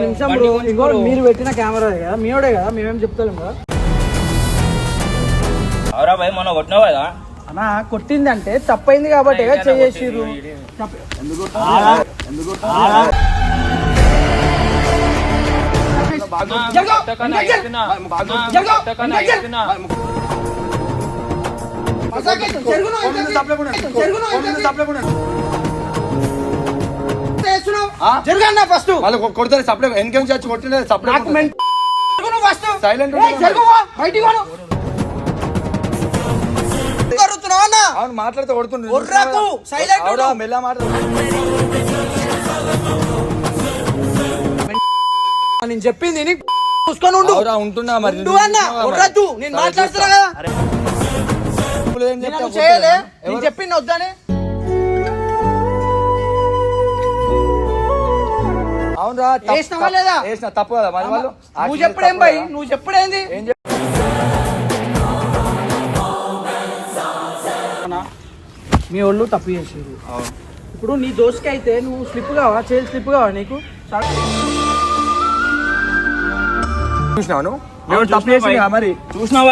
నిమిషం బ్రో, ఇంకో మీరు పెట్టిన కెమెరా కదా మీడే కదా, మేమేం చెప్తాం కదా. అవరా భయ్ మొన్న కొట్టినావు కదా అన్నా, కొట్టిందంటే తప్పైంది కాబట్టి చేసిర్రు. జరగన్నా ఫస్ట్ కొడతారు సప్లై ఎన్కేం వచ్చి కొట్టిన సప్లై సైలెంట్ అవును మాట్లాడితే కొడుతున్నాడు మెల్ల నేను చెప్పింది చూసుకొని ఉంటున్నా మరి నేను మాట్లాడుతున్నా కదా, చేయలే నేను చెప్పింది వద్దానే. అవునరా చేసినావా లేదా? చేసిన తప్పు కదా మరి వాళ్ళు. నువ్వు చెప్పడేం భయ్, నువ్వు చెప్పడేంది? మీ వాళ్ళు తప్పు చేసారు. ఇప్పుడు నీ దోస్తుకి అయితే నువ్వు స్లిప్ కావా, చేయాలి స్లిప్ కావా నీకు? చూసినావు తప్పు చేసి మరి చూసినావు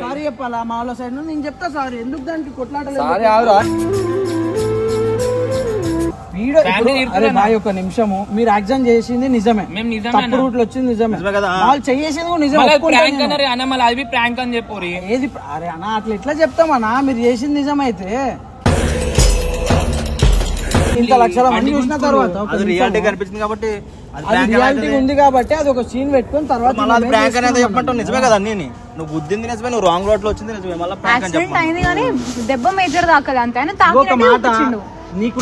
సారీ చెప్పాలా మా వాళ్ళ సైడ్? నేను చెప్తా సారీ. ఎందుకు దానికి కొట్లాడలేదు? ఒక నిమిషము, మీరు యాక్సిడెంట్ చేసింది నిజమే, తప్పు రూట్ లో వచ్చింది నిజమే, వాళ్ళు చేసింది కూడా నిజమే. ఏది అరే అన్న, అట్లా ఎట్లా చెప్తామన్నా? మీరు చేసింది నిజమైతే ఇంత లక్షల మంది చూసిన తర్వాత రియాలిటీ కనిపించింది కాబట్టి, రియాలిటీ ఉంది కాబట్టి అది ఒక సీన్ పెట్టుకుని తర్వాత చెప్పమంటావు. నిజమే కదా, నువ్వు గుద్దింది నిజమే, నువ్వు రాంగ్ రోడ్ లో వచ్చింది నిజమే. దెబ్బ మేజర్ దాకా అంతే. ఒక మాట, నీకు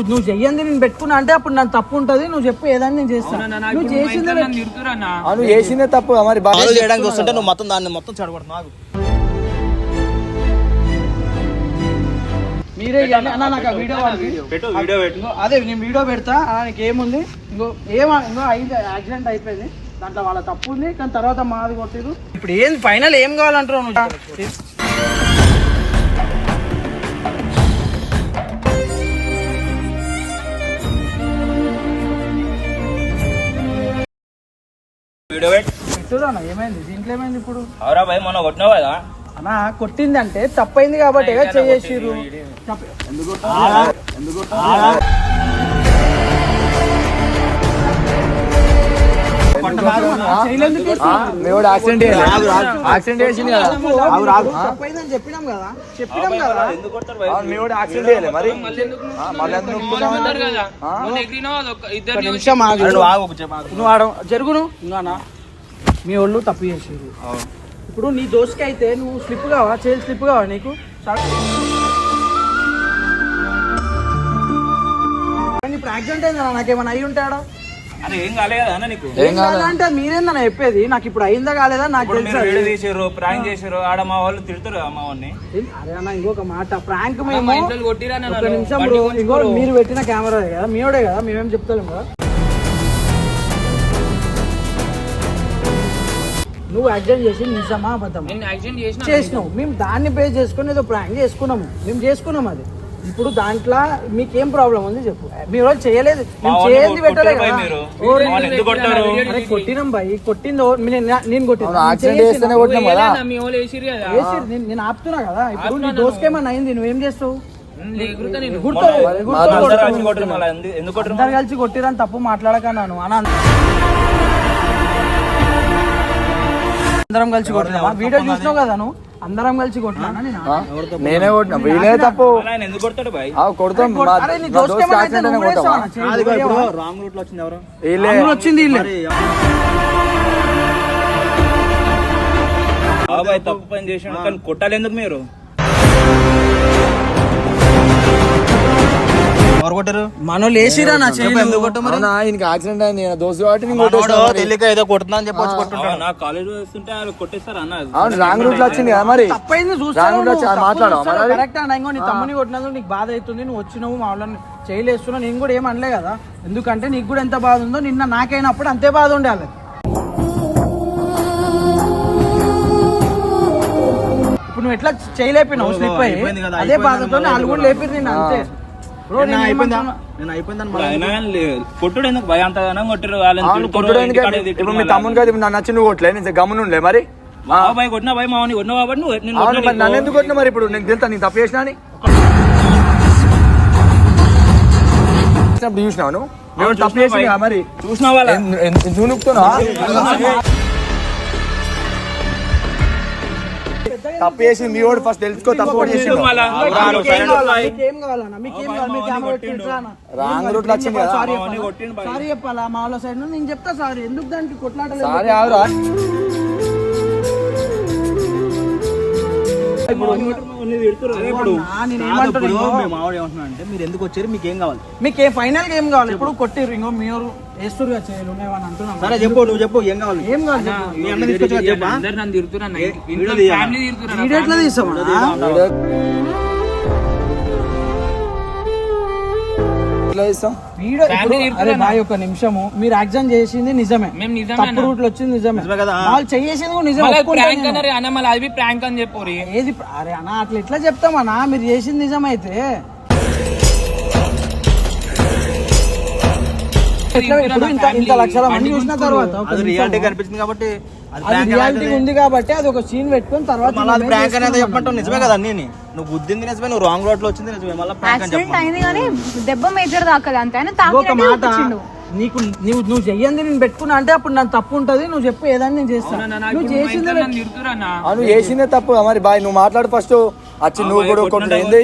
నువ్వు చెయ్యంది నేను పెట్టుకున్నా అంటే అప్పుడు నాకు తప్పు ఉంటది. నువ్వు చెప్పు ఏదైనా నేను చేస్తాను. నువ్వు చేసిందే తప్పు మరి చేయడానికి వస్తుంటే నువ్వు మొత్తం దాన్ని మొత్తం చెడగొడుతున్నావు. మీరే నాకు వీడియో అదే నేను వీడియో పెడతా. నీకు ఏముంది, ఇంకో అయింది, యాక్సిడెంట్ అయిపోయింది, దాంట్లో వాళ్ళ తప్పు ఉంది, కానీ తర్వాత మాది కొట్టిరు. ఇప్పుడు ఏం ఫైనల్ ఏం కావాలంటారు నువ్వు? పెట్టురా, ఏమైంది దీంట్లో? ఏమైంది ఇప్పుడు? అవరా భయ్ మొన్న కొట్టినావు కదా అన్నా, కొట్టిందంటే తప్పైంది కాబట్టి చేసిర్రు. తప్పైందని చెప్పినాం కదా. జరుగును మీ వాళ్ళు తప్పు చేసారు. ఇప్పుడు నీ దోస్తుకి అయితే నువ్వు స్లిప్ కావా, చేయాలి స్లిప్ కావా నీకు? ఇప్పుడు యాక్సిడెంట్ అయిందా? నాకేమైనా అయి ఉంటాడా? అంటే మీరేందన్నా చెప్పేది? నాకు ఇప్పుడు అయిందా కాలేదా నాకు తెలుసు. ప్రాంక్ చేసారు ఆడ మా వాళ్ళు తిడతారు మా వాళ్ళని. అరే అన్న, ఇంకొక మాట, ప్రాంక్ మేము ఒక నిమిషం బ్రో, ఇంకో మీరు పెట్టిన కెమెరా కదా మీడే కదా, మేమేం చెప్తాం కదా. నువ్వు యాక్సిడెంట్ చేసి నిజమా అబద్ధం చేసినావు? మేము దాన్ని బేస్ చేసుకుని ఏదో ప్రాంక్ చేసుకున్నాము, మేము చేసుకున్నాం అది. ఇప్పుడు దాంట్లో మీకేం ప్రాబ్లం ఉంది చెప్పు? మీ వాళ్ళు చేయలేదు, మేము చేయండి పెట్టలేదు. కొట్టినాం భయ్, కొట్టింది నేను కొట్టినా, నేను ఆపుతున్నా కదా. ఇప్పుడు నీ దోసుకేమన్నా అయింది, నువ్వేం చేస్తావు? అందరు కలిసి కొట్టిరని తప్పు మాట్లాడకన్నాను అన్న. అందరం కలిసి కొట్టినా, వీడియో చూసినావు కదా నువ్వు. అందరం కలిసి కొట్టినా, నేనే కొట్టినా. వీలే తప్పు కొడతాం. వచ్చింది తప్పు పని చేసాను, కానీ కొట్టాలి ఎందుకు మీరు? మనోళ్ళు వేసిరా నా యాక్సిడెంట్ అయింది, దోస్తు కాబట్టి ఏదో కొడుతున్నా అని చెప్పొచ్చు. నా కాలేజ్ వస్తుంటే కొట్టేస్తారు అన్న. రాంగ్ రూట్ లో వచ్చింది కదా మరి. తప్పైంది కరెక్ట్ అన్న. ఇంకో నీ తమ్ముని కొట్టినందుకు నీకు బాధ అవుతుంది, నువ్వు వచ్చినావు మా వాళ్ళని చేయలేస్తున్నా. నేను కూడా ఏం అనలే కదా, ఎందుకంటే నీకు కూడా ఎంత బాధ ఉందో నిన్న నాకైనప్పుడు అంతే బాధ ఉండాలి. నువ్వు ఎట్లా చేయలేపినావు స్లిప్ అయ్యి అయిపోయింది కదా, అదే బాధతో వాళ్ళు కూడా లేపిరు నేను అంతే బ్రో నేను అయిపోయిందా ఏమంటున్నా? నేను అయిపోయిందని కొట్టుడు ఎందుకు భయ అంతగానం కొట్టారు ఇప్పుడు మీ తమ్ముని కదా నన్ను నచ్చి నువ్వు కొట్టలే నేను గమ్మున ఉండలే మరి భయ కొట్టినా భయ మామని కొట్టినా కాబట్టి అవును మరి నన్ను ఎందుకు కొట్టినా మరి ఇప్పుడు నీకు తెలుసా నేను తప్పు చేసినా అని చూసినావు నువ్వు తప్పు చేసినా మరి చూసిన వాళ్ళ నువ్వు నొక్కుతున్నావా తప్పు చేసి మీ వాడు ఫస్ట్ తెలుసుకో తప్పు కూడా చేసి మీకేం కావాలన్నా? మీకేం కావాలి? మీ కెమెరా పెట్టుకొని ఇట్లా అన్న. రాంగ్ రూట్ లో వచ్చింది కదా సారీ చెప్పాలా మా వాళ్ళ సైడ్ నేను చెప్తా సారీ ఎందుకు దానికి కొట్లాడలేదు సారీ ఆవురా మావాడు ఏమంటున్నా అంటే మీరు ఎందుకు వచ్చారు మీకు ఏం కావాలి మీకేం ఫైనల్ గా ఏం కావాలి ఇప్పుడు కొట్టిర్రు ఇంకో మీరు వేస్తురుగా చేయలు ఉన్నాయని అంటున్నాం సరే చెప్పు నువ్వు చెప్పు ఏం కావాలి ఏం కావాలి చెప్పు. మీ అన్న తీసుకొచ్చి చెప్పా వీడియో ఎట్లా తీస్తామన్నా వీడియో ఇప్పుడు అరే భాయ్ ఒక నిమిషము మీరు యాక్సిడెంట్ చేసింది నిజమే తప్పు రూట్ లో వచ్చింది నిజమే కదా. వాళ్ళు చేసింది కూడా నిజమే ఒప్పుకుంటా నేను. అది ప్రాంక్ అని చెప్పు ఏది అరే అన్న అట్లా ఎట్లా చెప్తామన్నా మీరు చేసింది నిజమైతే ఎట్లా ఇప్పుడు ఇంత లక్షల మంది చూసిన తర్వాత ఒక అది నిమిషము. రియాలిటీ కనిపించింది కాబట్టి అది రియాలిటీ ఉంది కాబట్టి అది ఒక సీన్ పెట్టుకొని తర్వాత మళ్ళీ అది మేము ప్రాంక్ అనేది చేసుకున్నాం. చెప్పమంటావు నిజమే కదా అన్ని నువ్వు గుద్దింది నిజమే నువ్వు రాంగ్ రోడ్ లో వచ్చింది నిజమే మళ్ళీ ప్రాంక్ అని యాక్సిడెంట్ చెప్పు అయింది కానీ దెబ్బ మేజర్ దాకలే అంతే ఆయన ఇంకొక తాకినట్టు మాట చూపించిండు. నీకు నువ్వు చెయ్యంది నేను పెట్టుకున్నా అంటే అప్పుడు నాకు తప్పు ఉంటది నువ్వు చెప్పు ఏదైనా నేను చేస్తాను నువ్వు చేసిందే నువ్వు చేసిందే తప్పు మరి బాయ్ నువ్వు మాట్లాడు ఫస్ట్ వచ్చి నువ్వు కూడా కొట్టు ఏంది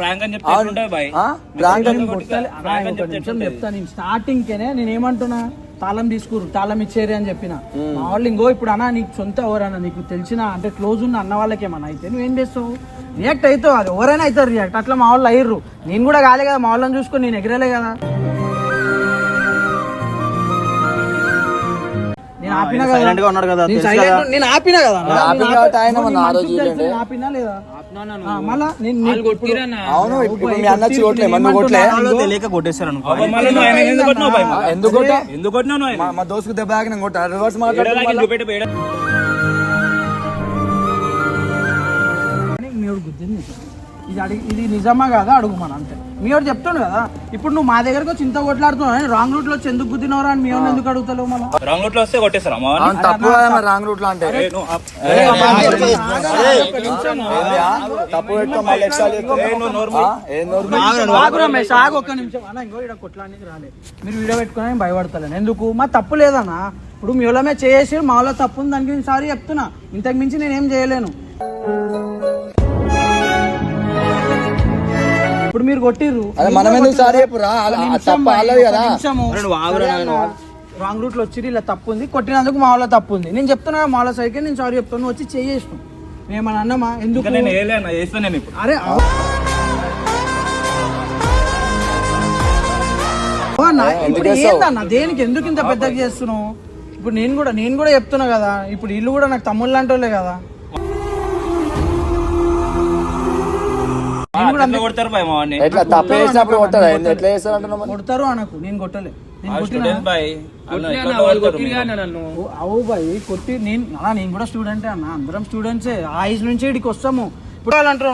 ప్రాంక్ అని చెప్తే బాయ్ ప్రాంక్ అని ఒక నిమిషం చెప్తాను నేను స్టార్టింగ్ కేనే నేను ఏమంటున్నా తాళం తీసుకురు తాళం ఇచ్చేరి అని చెప్పిన మా వాళ్ళు ఇంకో ఇప్పుడు అన్న నీకు సొంత ఎవరన్నా నీకు తెలిసిన అంటే క్లోజ్ ఉన్న అన్న వాళ్ళకి ఏమన్నా అయితే నువ్వేం చేస్తావు రియాక్ట్ అవుతావు అది ఎవరైనా అవుతారు రియాక్ట్ అట్లా మా వాళ్ళు అయ్యారు నేను కూడా కాలే కదా మా వాళ్ళని చూసుకొని నేను ఎగరలే కదా నేను ఆపినా కదా సైలెంట్ గా ఉన్నాడు కదా నేను తెలుసు silent- కదా. నేను ఆపినా కదా ఆపిన కాబట్టి ఆయన మన ఆ రోజు తెలుసు, చూడండి. నేను ఆపినా లేదా మళ్ళా నేను అవును ఇప్పుడు మీ అన్న వచ్చి కొట్టలే మన కొట్టలే వాళ్ళు తెలియక కొట్టేశారు అనుకో ఎందుకు కొట్టా ఎందుకు కొట్టినావు నువ్వు ఆయన? మా దోస్తుకు దెబ్బ ఆగి నేను కొట్టా రివర్స్ మాట్లాడుతున్నా మీడు గుద్దింది ఇది నిజమా కదా అడుగు మన అంతే మీడు చెప్తాడు కదా ఇప్పుడు నువ్వు మా దగ్గరకు వచ్చి ఇంత కొట్లాడుతున్నావు రాంగ్ రూట్ లో వచ్చి ఎందుకు గుద్దినవరా అని మేము ఎందుకు అడుగుతావు మళ్ళీ రాంగ్ రూట్ లో వస్తే కొట్టేస్తారా మా వాడిని? అవును, తప్పు కదా మరి రాంగ్ రూట్ లో అంటే తప్పు పెట్టుకో మళ్ళీ ఎక్స్ట్రా ఆగు రమేష్ ఆగు ఒక్క నిమిషం అన్న ఇంకో ఇక్కడ కొట్లానికి రాలేదు మీరు వీడియో పెట్టుకుని భయపడతలేను ఎందుకు మా తప్పు లేదన్నా ఇప్పుడు మీ వాళ్ళమే చేసి మా వాళ్ళ తప్పు ఉంది దానికి నేను సారీ చెప్తున్నా ఇంతకు మించి నేనేం చేయలేను ఇప్పుడు మీరు కొట్టిర్రు మనం ఎందుకు సారీ చెప్పురా తప్ప వాళ్ళది కదా నువ్వు ఆగురా నాయనా. రాంగ్ రూట్ లో వచ్చి ఇలా తప్పు ఉంది కొట్టినందుకు మా వాళ్ళ తప్పు ఉంది నేను చెప్తున్నా మా వాళ్ళ సైడ్కి నేను సారీ చెప్తాను వచ్చి చేసేసినాం మేమన్నా అన్నమా ఎందుకు ఇంకా నేను వేయలేను వేస్తాను నేను ఇప్పుడు అరే ఇప్పుడు ఏందన్న దేనికి ఎందుకు ఇంత పెద్దగా చేస్తున్నావు ఇప్పుడు నేను కూడా చెప్తున్నా కదా ఇప్పుడు వీళ్ళు కూడా నాకు తమ్ముళ్ళు లాంటి వాళ్ళే కదా నేను కూడా అట్లా కొడతారు బాయ్ మా వాడిని ఎట్లా తప్పు చేసినప్పుడు కొట్టదా ఎట్లా చేస్తారు అంటున్నావు కొడతారు అనకు నేను కొట్టలే నేను కొట్టినా స్టూడెంట్ బాయ్ అవు బాయ్ కొట్టి నేను కూడా స్టూడెంటే అన్న అందరం స్టూడెంట్సే ఆ ఏజ్ నుంచి ఇక్కడికి వస్తాము ఇప్పుడు వాళ్ళు అంటారు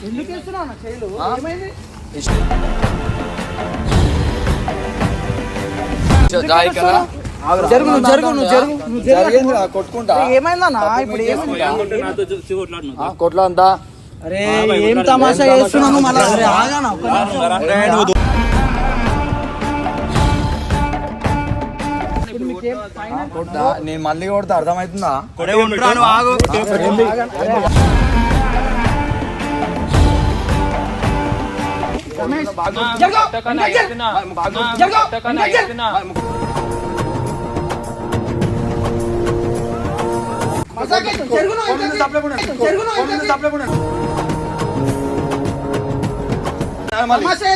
ఎందుకు వేస్తున్నావు అన్న చేయలు ఏమైంది జరుగు నువ్వు జరుగు కొట్టుకుంటా ఏమైందన్నా ఇప్పుడు ఏమైంది నాతో చూసి కొట్లాడుతున్నావు. కొట్లో అంతా అరే ఏం తమాషా చేస్తున్నాను మళ్ళీ అరే ఆగానా ఒక్క నిమిషం. ఇప్పుడు మీకేం ఫైనల్ కొట్టా నేను మళ్ళీ కొడతా అర్థమవుతుందా కొడే ఉంటా నువ్వు ఆగు రమేష్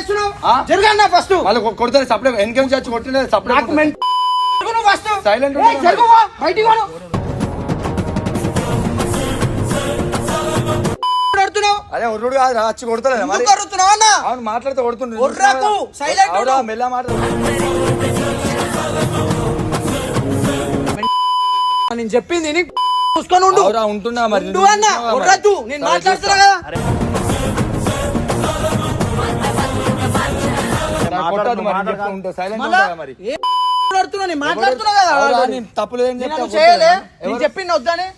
జరుగు జరగన్నా ఫస్ట్ వాళ్ళు కొడతారు సప్లై వెనక నుంచి వచ్చి కొట్టిన సప్లై ఫస్ట్ సైలెంట్ బయటికి అదే ఒర్రుడు కాదు వచ్చి కొడతలే మరి అవును మాట్లాడితే కొడుతుండే సైలెంట్ మెల్ల మాట్లాడు నేను చెప్పింది నీకు చూసుకొని ఉండు. అవురా, ఉంటున్నా మరి. ఉండు అన్న, వదలొద్దు. నేను మాట్లాడుతున్నా కదా. కొట్టొద్దు మరి, చెప్తూ ఉంటా, silent మళ్ళా ఉంటా మరి. ఏం మాట్లాడుతున్నా? నేను మాట్లాడుతున్నా కదా. అవురా, నేను తప్పు లేదని నేను చెప్తా, అసలు చేయలే. కొట్టొద్దు. నేను చెప్పింది వద్దని.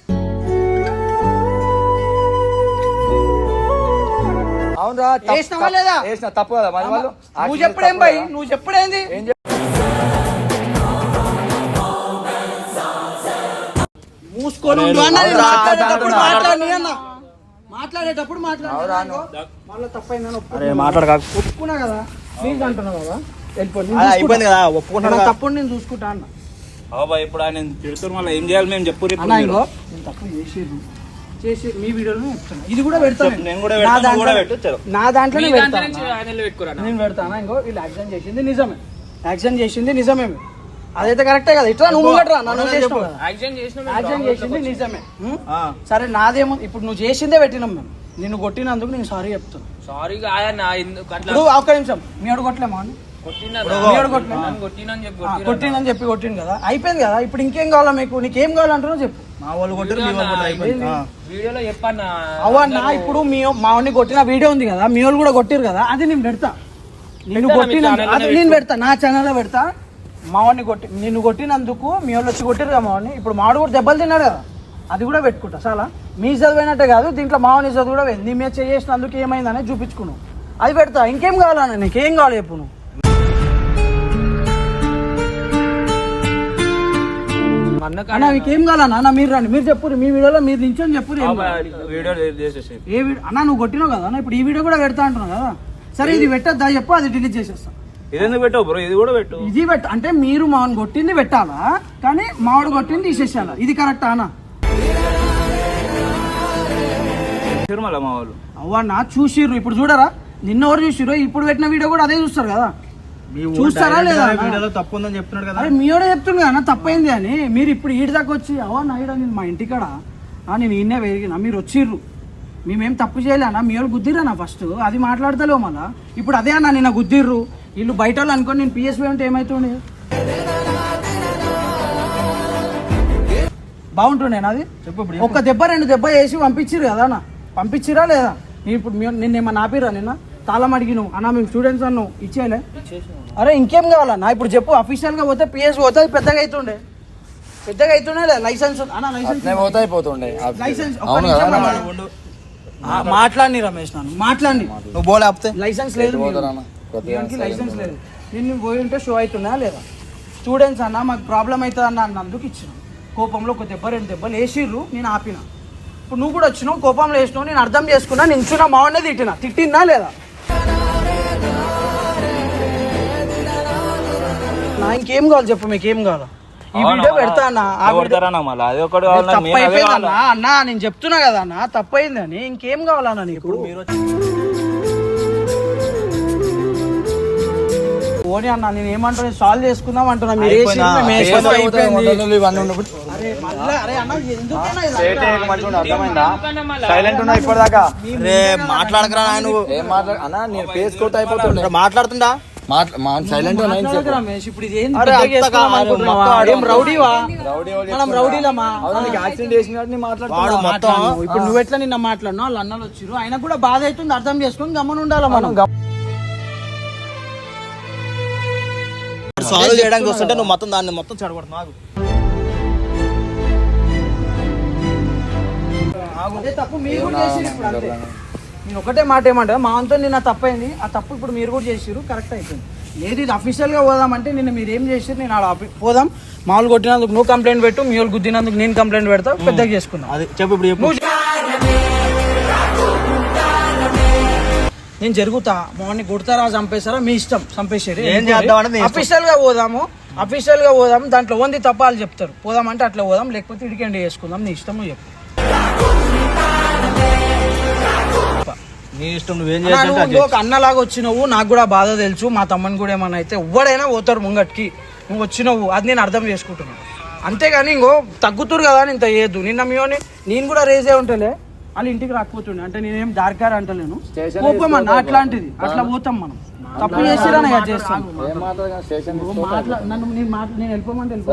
అవునరా, వేసినావా లేదా? వేసిన తప్పు కదా మరి వాళ్ళు. నువ్వు చెప్పుడేం భయ్, నువ్వు చెప్పుడేంది? మూసుకొని ఉండు అన్న. నేను మాట్లాడేటప్పుడు మాట్లాడి అన్న, మాట్లాడేటప్పుడు మాట్లాడు. మళ్ళీ తప్పైందని ఒప్పుకున్నా కదా. ప్లీజ్ అంటున్నావు కదా, అయిపోయింది కదా, ఒప్పుకుంటున్నా కదా. తప్పుడు నేను చూసుకుంటా అన్న. ఇప్పుడు ఆయన తిడుతున్నారు, మళ్ళీ ఏం చేయాలి మేము చెప్పు. అన్న ఇంకో నేను తప్పు చేసి మీ వీడియోలో చెప్తాను. ఇది కూడా పెడతాను. నేను కూడా పెడతాను, నువ్వు కూడా పెట్టు, చలో. నా దాంట్లోనే పెడతాను. నేను పెడతాను. ఇంకో వీళ్ళు యాక్సిడెంట్ చేసింది నిజమే. యాక్సిడెంట్ చేసింది నిజమే. అదైతే కరెక్టే కదా. ఇట్లా నువ్వు ముంగట్రా, నన్ను చేసినావు కదా. యాక్సిడెంట్ చేసింది నిజమే. సరే, నాదేమో ఇప్పుడు నువ్వు చేసిందే పెట్టినాం మేము. నిన్ను కొట్టినందుకు నేను సారీ చెప్తాను. సారీ ఇప్పుడు ఒక్క నిమిషం, మీ ఆడు కొట్టలేమా అని? కొట్టిందని చెప్పి కొట్టింది కదా, అయిపోయింది కదా. ఇప్పుడు ఇంకేం కావాలా మీకు? నీకేం కావాలంటున్నావు చెప్పు. మా వాళ్ళు కొట్టారు, మీ వాళ్ళు కొట్టారు, అయిపోయింది. వీడియోలో చెప్పన్నా అవన్నా ఇప్పుడు మా వాడిని కొట్టిన వీడియో ఉంది కదా, మీ వాళ్ళు కూడా కొట్టిరు కదా, అది నేను పెడతా. నిన్ను కొట్టిన అది నేను పెడతా, నా ఛానల్లో పెడతా. మా వాడిని నిన్ను కొట్టినందుకు మీ వాళ్ళు వచ్చి కొట్టిరు కదా మా వాడిని. ఇప్పుడు మావాడు కూడా దెబ్బలు తిన్నాడు కదా, అది కూడా పెట్టుకుంటా. చాలా మీ చదివినట్టే కాదు, దీంట్లో మా వాడిని చదువు కూడా పోయింది. నీ మీద చేసినందుకు ఏమైందనే చూపించుకున్నావు, అది పెడతా. ఇంకేం కావాలన్నా? నీకేం కావాలి చెప్పు నువ్వు. అన్న మీకేం కావాలన్నా? అన్న మీరు రండి, మీరు చెప్పు. మీ వీడియోలో మీరు నించొని చెప్పు. వీడియో చేసేసి ఏ వీడియో అన్న? నువ్వు కొట్టినావు కదా అన్న, ఇప్పుడు ఈ వీడియో కూడా పెడతా అంటున్నావు కదా. సరే, ఇది పెట్టద్దా చెప్పు, అది డిలీట్ చేసేస్తా. ఇది ఎందుకు పెట్టావు బ్రో? ఇది కూడా పెట్టు. ఇది పెట్ట అంటే మీరు మావాడిని కొట్టింది పెట్టాలా, కానీ మావాడు కొట్టింది తీసేసాలా? ఇది కరెక్టా అన్న? తిరుమల మా వాళ్ళు అవ్వన్నా చూసిర్రు. ఇప్పుడు చూడరా, నిన్న ఎవరు చూసిర్రు? ఇప్పుడు పెట్టిన వీడియో కూడా అదే చూస్తారు కదా. చూస్తారా లేదా? వీడియోలో తప్పు ఉందని చెప్తున్నాడు కదా. అరే మీడే చెప్తుంది కదా తప్పైంది అని. మీరు ఇప్పుడు ఈడి దాకా వచ్చి అవన్నా ఈడ నేను మా ఇంటికాడ నేను ఈయనే పెరిగినా, మీరు వచ్చిర్రు, మేమేం తప్పు చేయలేనా? మీ వాళ్ళు గుద్దిరన్నా ఫస్ట్, అది మాట్లాడతలేవు మళ్ళా. ఇప్పుడు అదే అన్న, నిన్న గుద్దిర్రు వీళ్ళు బయట వాళ్ళు అనుకోని నేను పిఎస్పీ అంటే ఏమవుతుండే? బాగుంటుండే నాది చెప్పు. ఇప్పుడు ఒక్క దెబ్బ రెండు దెబ్బ వేసి పంపించిర్రు కదా అన్న, పంపించిరా లేదా? నేను ఇప్పుడు నిన్నేమన్నా ఆపిరా? నిన్న తాళం అడిగినావు అన్న, మేము స్టూడెంట్స్ అన్నావు, ఇచ్చేయలే. అరే ఇంకేం కావాలన్నా? ఇప్పుడు చెప్పు. అఫీషియల్గా పోతే పిఎస్ పోతే పెద్దగా అవుతుండే లేదా? లైసెన్స్ అన్న, లైసెన్స్ మాట్లాడి రమేష్, నన్ను మాట్లాడి. నువ్వు బోలే ఆపితే లైసెన్స్ లేదు, లైసెన్స్ లేదు. నిన్ను పోయి ఉంటే షో అవుతున్నా లేదా? స్టూడెంట్స్ అన్న మాకు ప్రాబ్లం అవుతుంది అన్న అన్నందుకు ఇచ్చినాం. కోపంలో ఒక దెబ్బ రెండు దెబ్బలు వేసిర్రు, నేను ఆపిన. ఇప్పుడు నువ్వు కూడా వచ్చినావు, కోపంలో వేసినావు, నేను అర్థం చేసుకున్నా. నించున్నా మావాడినే తిట్టినా లేదా? నా ఇంకేం కావాలి చెప్పు, మీకేం కావాలా? ఈ వీడియో పెడతా అన్న. తప్పైపోయిందన్నా అన్న, నేను చెప్తున్నా కదా అన్న, తప్పైందని. ఇంకేం కావాలన్నా నీకు? ఓని అన్న, నేను ఏమంటున్నా, సాల్వ్ చేసుకుందాం అంటున్నా. మాట్లాడకరా నువ్వు. మాట్లాడుతుందా? రమేష్, ఇప్పుడు ఇది రౌడీవా? మనం రౌడీలమా? ఇప్పుడు నువ్వు ఎట్లా నిన్న మాట్లాడినా వాళ్ళు అన్నలు వచ్చిర్రు, ఆయన కూడా బాధ అవుతుంది, అర్థం చేసుకుని గమ్మని ఉండాలి మనం. సాల్వ్ చేయడానికి వస్తుంటే నువ్వు మొత్తం దాన్ని మొత్తం చెడగొడుతున్నావు. అదే తప్పు మీరు కూడా చేసిర్రు. ఇప్పుడు అంతే, నేను ఒకటే మాట ఏమంటా, మా అంతా నిన్న తప్పైంది, ఆ తప్పు ఇప్పుడు మీరు కూడా చేసిర్రు, కరెక్ట్ అయిపోయింది. లేదు ఇది అఫీషియల్గా పోదామంటే నిన్న మీరు ఏం చేసిర్రు, నేను ఆడ పోదాం, మామూలు కొట్టినందుకు నువ్వు కంప్లైంట్ పెట్టు, మీ వాళ్ళు గుద్దినందుకు నేను కంప్లైంట్ పెడతా, పెద్దగా చేసుకున్నాం. అది చెప్పు ఇప్పుడు చెప్పు. నేను జరుగుతా, మార్నింగ్ కొడతారా చంపేస్తారా మీ ఇష్టం, చంపేసారు. ఏం చేద్దాం? అఫీషియల్ గా పోదాము, దాంట్లో ఓంది తప్పాలు చెప్తారు, పోదామంటే అట్లా పోదాం, లేకపోతే ఇడికెండి చేసుకుందాం, నీ ఇష్టం, నువ్వు చెప్పు. నీ ఇష్టం, నువ్వేం చేయాలి. ఒక అన్నలాగా వచ్చినవు, నాకు కూడా బాధ తెలుసు, మా తమ్మని కూడా ఏమన్నా అయితే ఎవడైనా పోతారు ముంగట్కి, నువ్వు వచ్చినవు, అది నేను అర్థం చేసుకుంటున్నాను. అంతేగాని ఇంకో తగ్గుతురు కదా అని ఇంత చేయొద్దు. నిన్న మీని నేను కూడా రేజే ఉంటలే, వాళ్ళు ఇంటికి రాకపోతుండే, అంటే నేనేం దారికారు అంటలేను, కోపం అన్న అట్లాంటిది, అట్లా పోతాం మనం. తప్పు చేసిరా చేస్తాను, నన్ను నేను వెళ్ళిపోమంటే వెళ్ళిపో.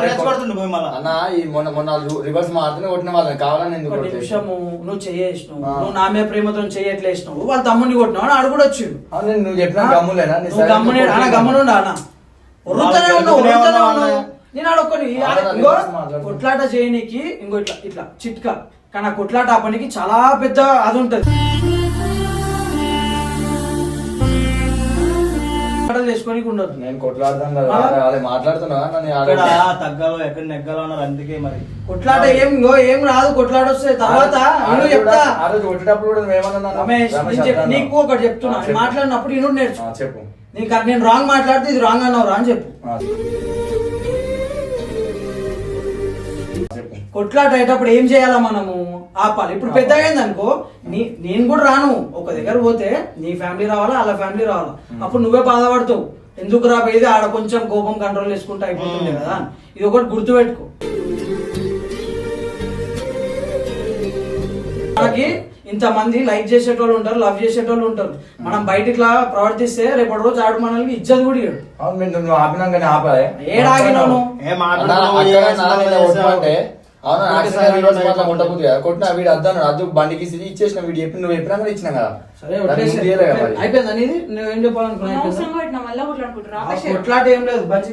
రెచ్చగొడుతుండు పోయి మళ్ళా. అన్న ఈ మొన్న రివర్స్ మారుతూనే కొట్టిన వాళ్ళని కావాలని ఎందుకు ఒక కొట్టేసి? నిమిషము నువ్వు చేసినావు, నువ్వు నా మీద ప్రేమతో చేయట్లేసినావు, వాళ్ళ తమ్ముడిని కొట్టినావు అని ఆడు కూడా వచ్చిండు. అవును, నువ్వు చెప్పిన గమ్ములేనా? నీ నువ్వు సైలెంట్ గమ్మునే అన్న కొట్టేసి. గమ్మునుండా అన్న ఉరుతూనే ఉన్నావు. నేను ఆడొక్కని ఇంకో మాట్లాడు. కొట్లాట చేయనీకి ఇంకో ఇట్లా ఇట్లా చిట్కా, కానీ ఆ కొట్లాట ఆపనికి చాలా పెద్ద అది ఉంటది. చేసుకోనికి ఉండదు. నేను కొట్లాడతాను కదా, అదే మాట్లాడుతున్నా నన్ను ఎక్కడ తగ్గాలో ఎక్కడ నెగ్గాలో అన్నారు, అందుకే మరి కొట్లాట ఏం రాదు. కొట్లాట వస్తే తర్వాత నేను చెప్తా. ఆ రోజు కొట్టేటప్పుడు కూడా నువ్వేమన్నా రమేష్ నీకు ఒకటి చెప్తున్నా, చెప్పు. మాట్లాడినప్పుడు ఇను నేర్చు. చెప్పు. నేను రాంగ్ మాట్లాడితే ఇది రాంగ్ అన్నావు రా అని చెప్పు. కొట్లాట అయ్యేటప్పుడు ఏం చేయాలా మనము? ఆపాలి. ఇప్పుడు పెద్ద అయింది అనుకో, నేను కూడా రాను. ఒక దగ్గర పోతే నీ ఫ్యామిలీ రావాలా, వాళ్ళ ఫ్యామిలీ రావాలా. అప్పుడు నువ్వే బాధపడతావు, ఎందుకు రాబోయేది ఆడ కొంచెం కోపం కంట్రోల్ చేసుకుంటూ అయిపోతుంది కదా. ఇది ఒకటి గుర్తుపెట్టుకో. మనకి ఇంతమంది లైక్ చేసేటోళ్ళు ఉంటారు, లవ్ చేసేటోళ్ళు ఉంటారు. మనం బయట ఇట్లా ప్రవర్తిస్తే రేపటి రోజు ఆడు మనల్ని ఇజ్జత్ కూడా ఇయ్యడు. నువ్వు ఆపినాకనే ఆపాలి. ఏడాగినావు కొట్టిన వీడు అద్దు బండికి ఇచ్చేసిన వీడు చెప్పి నువ్వు చెప్పినా ఇచ్చినా కదా. సరే అయిపోయింది అనేది. నువ్వేం చెప్పాలనుకున్నా? అనవసరంగా పెట్టినా, మళ్ళా కొట్లాడుకుంటారా? కొట్లాట ఏం లేదు, మంచి